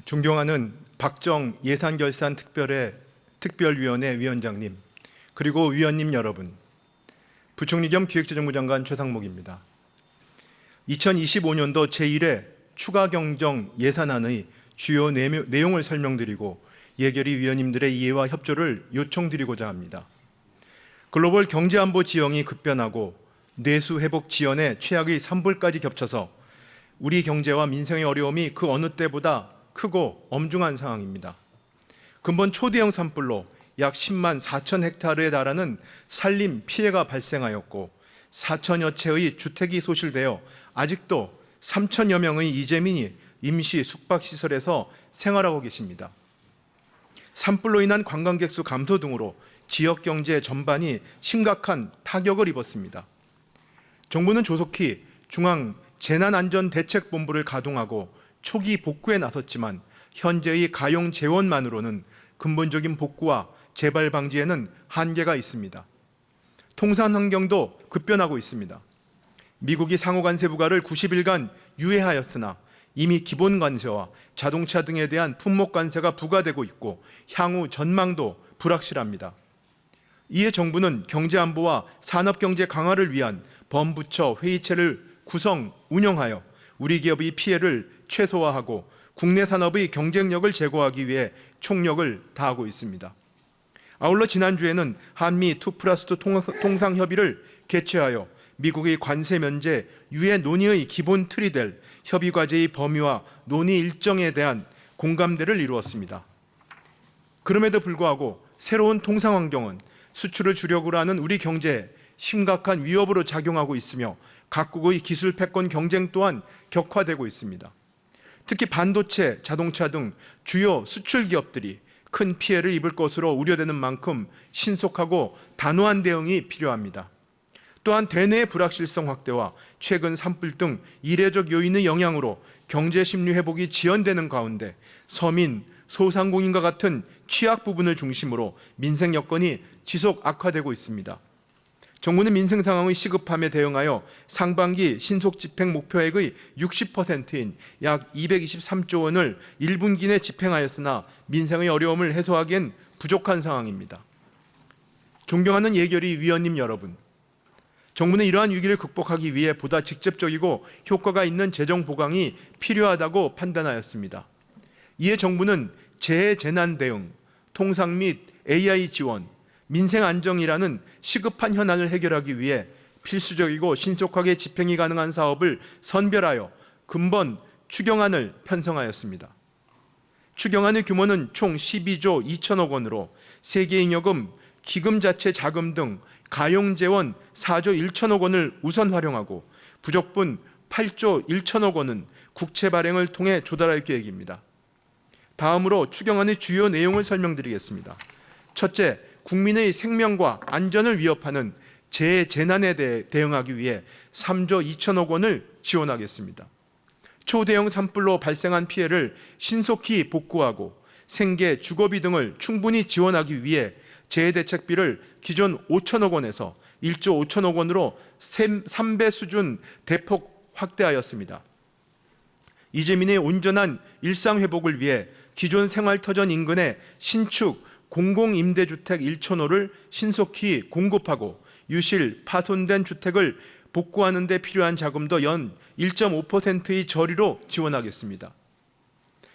존경하는 박정 예산결산특별위원회 위원장님, 그리고 위원님 여러분, 부총리 겸 기획재정부 장관 최상목입니다. 2025년도 제1회 추가경정 예산안의 주요 내용을 설명드리고 예결위 위원님들의 이해와 협조를 요청드리고자 합니다. 글로벌 경제안보 지형이 급변하고 내수 회복 지연의 최악의 산불까지 겹쳐서 우리 경제와 민생의 어려움이 그 어느 때보다 크고 엄중한 상황입니다. 근본 초대형 산불로 약 10만 4천 헥타르에 달하는 산림 피해가 발생하였고 4천여 채의 주택이 소실되어 아직도 3천여 명의 이재민이 임시 숙박시설에서 생활하고 계십니다. 산불로 인한 관광객 수 감소 등으로 지역 경제 전반이 심각한 타격을 입었습니다. 정부는 조속히 중앙재난안전대책본부를 가동하고 초기 복구에 나섰지만 현재의 가용 재원만으로는 근본적인 복구와 재발 방지에는 한계가 있습니다. 통상 환경도 급변하고 있습니다. 미국이 상호관세 부과를 90일간 유예하였으나 이미 기본 관세와 자동차 등에 대한 품목 관세가 부과되고 있고 향후 전망도 불확실합니다. 이에 정부는 경제안보와 산업경제 강화를 위한 범부처 회의체를 구성, 운영하여 우리 기업의 피해를 최소화하고 국내 산업의 경쟁력을 제고하기 위해 총력을 다하고 있습니다. 아울러 지난주에는 한미 2+2 통상협의를 개최하여 미국의 관세 면제 유예 논의의 기본 틀이 될 협의 과제의 범위와 논의 일정에 대한 공감대를 이루었습니다. 그럼에도 불구하고 새로운 통상 환경은 수출을 주력으로 하는 우리 경제에 심각한 위협으로 작용하고 있으며 각국의 기술 패권 경쟁 또한 격화되고 있습니다. 특히 반도체, 자동차 등 주요 수출 기업들이 큰 피해를 입을 것으로 우려되는 만큼 신속하고 단호한 대응이 필요합니다. 또한 대내의 불확실성 확대와 최근 산불 등 이례적 요인의 영향으로 경제 심리 회복이 지연되는 가운데 서민, 소상공인과 같은 취약 부분을 중심으로 민생 여건이 지속 악화되고 있습니다. 정부는 민생 상황의 시급함에 대응하여 상반기 신속 집행 목표액의 60%인 약 223조 원을 1분기 내 집행하였으나 민생의 어려움을 해소하기엔 부족한 상황입니다. 존경하는 예결위 위원님 여러분, 정부는 이러한 위기를 극복하기 위해 보다 직접적이고 효과가 있는 재정 보강이 필요하다고 판단하였습니다. 이에 정부는 재해재난 대응, 통상 및 AI 지원, 민생 안정이라는 시급한 현안을 해결하기 위해 필수적이고 신속하게 집행이 가능한 사업을 선별하여 근본 추경안을 편성하였습니다. 추경안의 규모는 총 12조 2천억 원으로 세계잉여금, 기금자체 자금 등 가용재원 4조 1천억 원을 우선 활용하고 부족분 8조 1천억 원은 국채 발행을 통해 조달할 계획입니다. 다음으로 추경안의 주요 내용을 설명드리겠습니다. 첫째, 국민의 생명과 안전을 위협하는 재해재난에 대해 대응하기 위해 3조 2천억 원을 지원하겠습니다. 초대형 산불로 발생한 피해를 신속히 복구하고 생계, 주거비 등을 충분히 지원하기 위해 재해대책비를 기존 5천억 원에서 1조 5천억 원으로 3배 수준 대폭 확대하였습니다. 이재민의 온전한 일상회복을 위해 기존 생활터전 인근의 신축 공공임대주택 1,000호를 신속히 공급하고 유실, 파손된 주택을 복구하는 데 필요한 자금도 연 1.5%의 저리로 지원하겠습니다.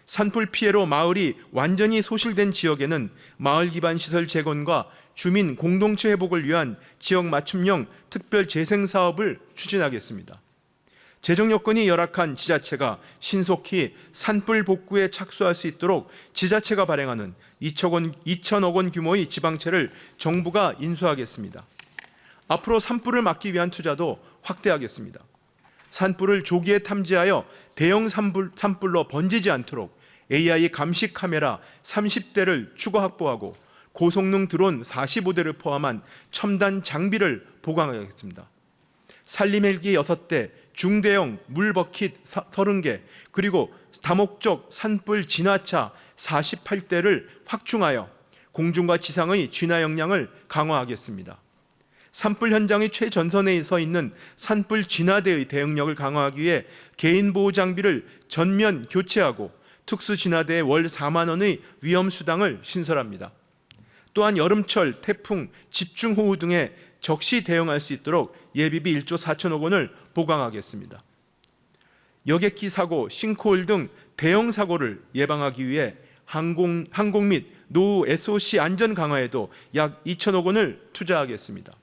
산불 피해로 마을이 완전히 소실된 지역에는 마을 기반 시설 재건과 주민 공동체 회복을 위한 지역 맞춤형 특별 재생 사업을 추진하겠습니다. 재정 여건이 열악한 지자체가 신속히 산불 복구에 착수할 수 있도록 지자체가 발행하는 2천억 원 규모의 지방채를 정부가 인수하겠습니다. 앞으로 산불을 막기 위한 투자도 확대하겠습니다. 산불을 조기에 탐지하여 대형 산불로 번지지 않도록 AI 감시 카메라 30대를 추가 확보하고 고성능 드론 45대를 포함한 첨단 장비를 보강하겠습니다. 산림 헬기 6대, 중대형 물버킷 30개, 그리고 다목적 산불 진화차 48대를 확충하여 공중과 지상의 진화 역량을 강화하겠습니다. 산불 현장의 최전선에 서 있는 산불 진화대의 대응력을 강화하기 위해 개인보호 장비를 전면 교체하고 특수진화대에 월 4만 원의 위험수당을 신설합니다. 또한 여름철, 태풍, 집중호우 등에 적시 대응할 수 있도록 예비비 1조 4천억 원을 보강하겠습니다. 여객기 사고, 싱크홀 등 대형 사고를 예방하기 위해 항공 및 노후 SOC 안전 강화에도 약 2천억 원을 투자하겠습니다.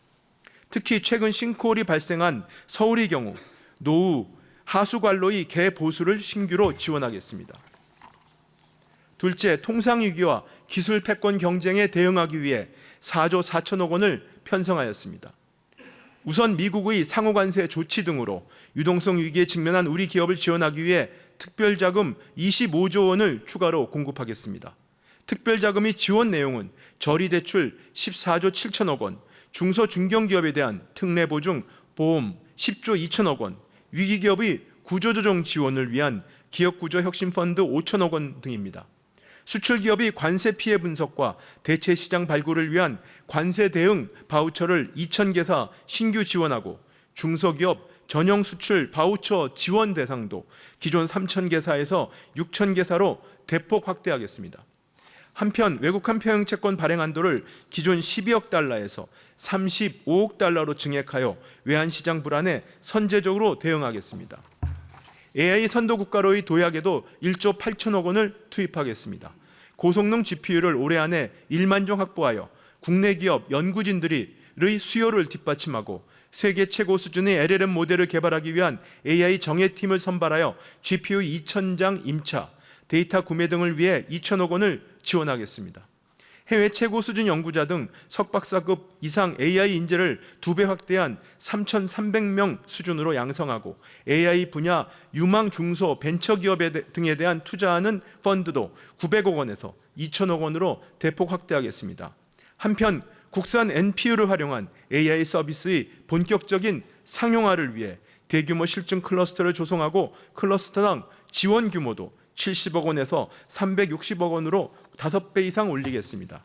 특히 최근 싱크홀이 발생한 서울의 경우 노후 하수관로의 개보수를 신규로 지원하겠습니다. 둘째, 통상위기와 기술 패권 경쟁에 대응하기 위해 4조 4천억 원을 편성하였습니다. 우선 미국의 상호관세 조치 등으로 유동성 위기에 직면한 우리 기업을 지원하기 위해 특별자금 25조 원을 추가로 공급하겠습니다. 특별자금의 지원 내용은 저리대출 14조 7천억 원, 중소중견기업에 대한 특례보증 보험 10조 2천억 원, 위기기업의 구조조정 지원을 위한 기업구조혁신펀드 5천억 원 등입니다. 수출기업의 관세 피해 분석과 대체시장 발굴을 위한 관세 대응 바우처를 2,000개사 신규 지원하고 중소기업 전용 수출 바우처 지원 대상도 기존 3,000개사에서 6,000개사로 대폭 확대하겠습니다. 한편 외국한 평형 채권 발행 한도를 기존 12억 달러에서 35억 달러로 증액하여 외환시장 불안에 선제적으로 대응하겠습니다. AI 선도 국가로의 도약에도 1조 8천억 원을 투입하겠습니다. 고성능 GPU를 올해 안에 1만 종 확보하여 국내 기업 연구진들의 수요를 뒷받침하고 세계 최고 수준의 LLM 모델을 개발하기 위한 AI 정예팀을 선발하여 GPU 2,000장 임차, 데이터 구매 등을 위해 2천억 원을 지원하겠습니다. 해외 최고 수준 연구자 등 석박사급 이상 AI 인재를 2배 확대한 3,300명 수준으로 양성하고 AI 분야 유망 중소 벤처기업 등에 대한 투자하는 펀드도 900억 원에서 2천억 원으로 대폭 확대하겠습니다. 한편 국산 NPU를 활용한 AI 서비스의 본격적인 상용화를 위해 대규모 실증 클러스터를 조성하고 클러스터당 지원 규모도 70억 원에서 360억 원으로 5배 이상 올리겠습니다.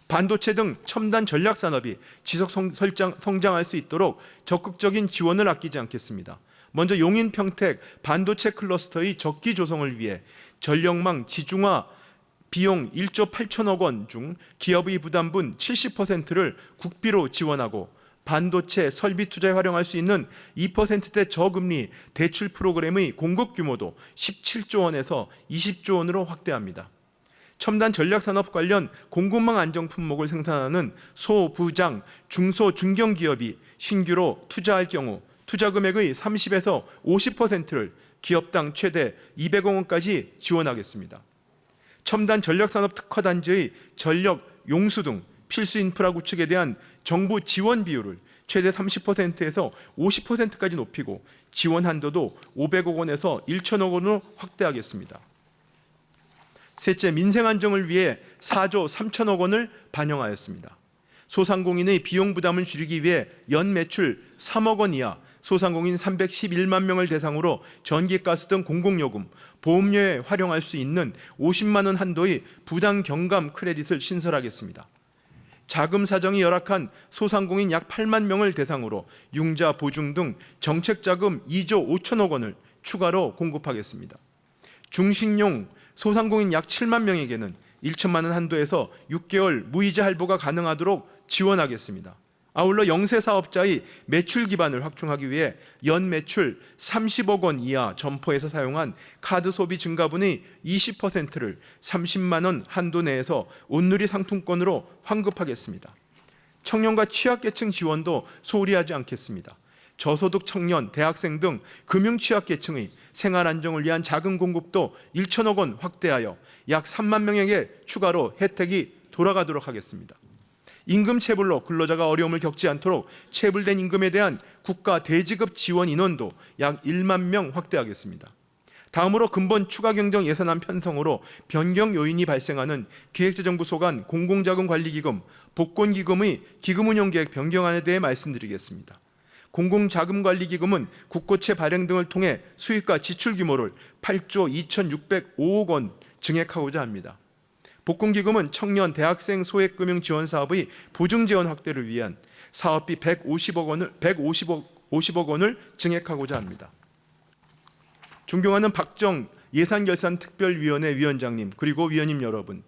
반도체 등 첨단 전략 산업이 지속 성장할 수 있도록 적극적인 지원을 아끼지 않겠습니다. 먼저 용인 평택 반도체 클러스터의 적기 조성을 위해 전력망 지중화 비용 1조 8천억 원 중 기업의 부담분 70%를 국비로 지원하고 반도체 설비 투자에 활용할 수 있는 2%대 저금리 대출 프로그램의 공급 규모도 17조 원에서 20조 원으로 확대합니다. 첨단 전략산업 관련 공급망 안정 품목을 생산하는 소부장, 중소, 중견기업이 신규로 투자할 경우 투자 금액의 30에서 50%를 기업당 최대 200억 원까지 지원하겠습니다. 첨단 전략산업 특화단지의 전력, 용수 등 필수 인프라 구축에 대한 정부 지원 비율을 최대 30%에서 50%까지 높이고 지원 한도도 500억 원에서 1천억 원으로 확대하겠습니다. 셋째, 민생 안정을 위해 4조 3천억 원을 반영하였습니다. 소상공인의 비용 부담을 줄이기 위해 연 매출 3억 원 이하 소상공인 311만 명을 대상으로 전기가스 등 공공요금, 보험료에 활용할 수 있는 50만 원 한도의 부당 경감 크레딧을 신설하겠습니다. 자금 사정이 열악한 소상공인 약 8만 명을 대상으로 융자 보증 등 정책자금 2조 5천억 원을 추가로 공급하겠습니다. 중식용 소상공인 약 7만 명에게는 1천만 원 한도에서 6개월 무이자 할부가 가능하도록 지원하겠습니다. 아울러 영세 사업자의 매출 기반을 확충하기 위해 연 매출 30억 원 이하 점포에서 사용한 카드 소비 증가분의 20%를 30만 원 한도 내에서 온누리 상품권으로 환급하겠습니다. 청년과 취약계층 지원도 소홀히 하지 않겠습니다. 저소득 청년, 대학생 등 금융 취약계층의 생활 안정을 위한 자금 공급도 1천억 원 확대하여 약 3만 명에게 추가로 혜택이 돌아가도록 하겠습니다. 임금 체불로 근로자가 어려움을 겪지 않도록 체불된 임금에 대한 국가 대지급 지원 인원도 약 1만 명 확대하겠습니다. 다음으로 근본 추가 경정 예산안 편성으로 변경 요인이 발생하는 기획재정부 소관 공공자금관리기금, 복권기금의 기금운용계획 변경안에 대해 말씀드리겠습니다. 공공자금관리기금은 국고채 발행 등을 통해 수익과 지출 규모를 8조 2,605억 원 증액하고자 합니다. 복권기금은 청년, 대학생 소액금융 지원 사업의 보증 지원 확대를 위한 사업비 150억 원을 증액하고자 합니다. 존경하는 박정 예산결산특별위원회 위원장님 그리고 위원님 여러분,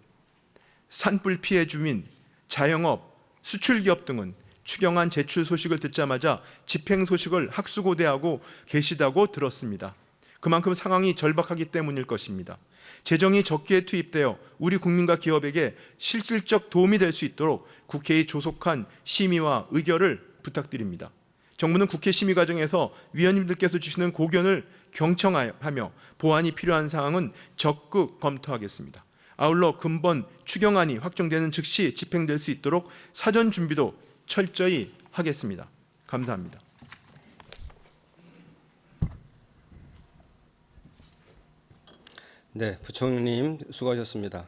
산불 피해 주민, 자영업, 수출기업 등은 추경안 제출 소식을 듣자마자 집행 소식을 학수고대하고 계시다고 들었습니다. 그만큼 상황이 절박하기 때문일 것입니다. 재정이 적기에 투입되어 우리 국민과 기업에게 실질적 도움이 될 수 있도록 국회의 조속한 심의와 의결을 부탁드립니다. 정부는 국회 심의 과정에서 위원님들께서 주시는 고견을 경청하며 보완이 필요한 사항은 적극 검토하겠습니다. 아울러 근본 추경안이 확정되는 즉시 집행될 수 있도록 사전 준비도 철저히 하겠습니다. 감사합니다. 네, 부총리님 수고하셨습니다.